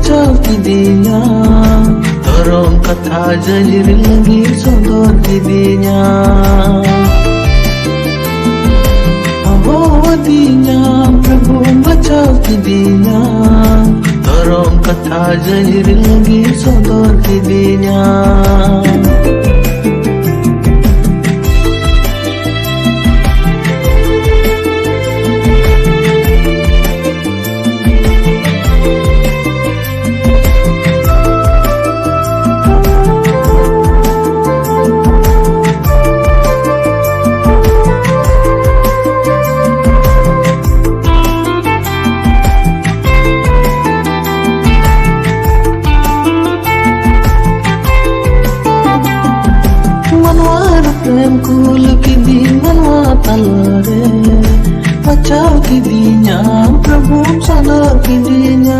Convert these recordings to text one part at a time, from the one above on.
bacau tidinya, dorong kata jahir lagi sodor tidinya. Awadinya Prabhu bacau tidinya, dorong kata jahir lagi sodor tidinya. प्रेम कुल की दी मनवा तलरे बचाव की दीना प्रभु सदर की दीना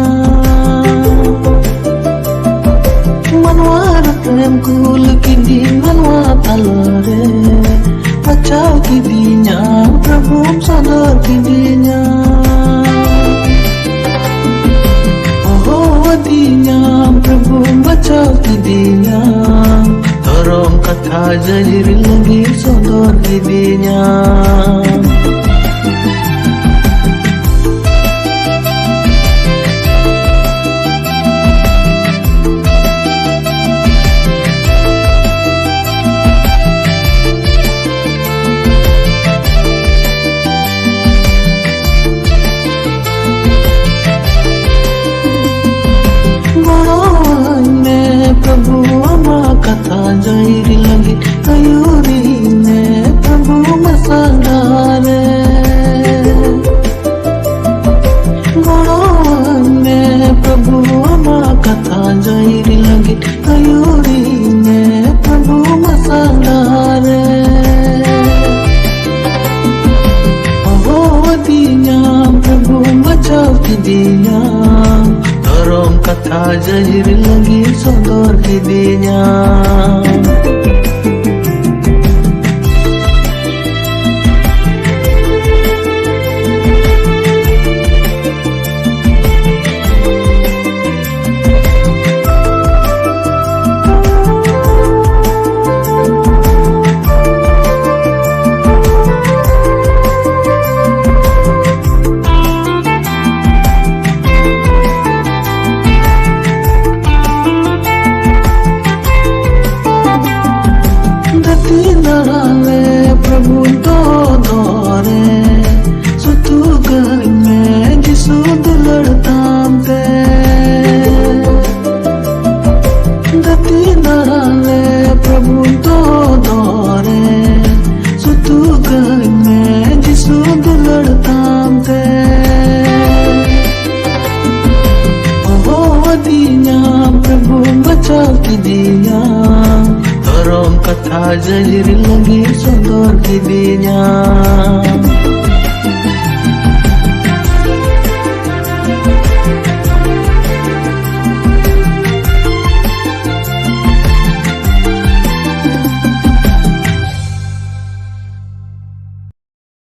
मनवार प्रेम कुल की दी मनवा तलरे बचाव की दीना प्रभु सदर की दीना ओहो दीना प्रभु बचाव की दीना dorong kata jahir lagi sodor tidinya. Jahiri lagi kayuri ne Prabhu masandare Goran ne Prabhu ama katha jahiri lagi kayuri ne Prabhu masandare Avadinya Prabhu bacau tidinya dorong kata jahiri lagi sodor tidinya. प्रभु तो दौरे सुतु घर में जिसु दुलड़ताम ते गति दराले प्रभु तो दौरे सुतु घर में जिसु दुलड़ताम ते ओहो दीना प्रभु बचाव की दिया dorong kata jahir lagi sodor tidinya.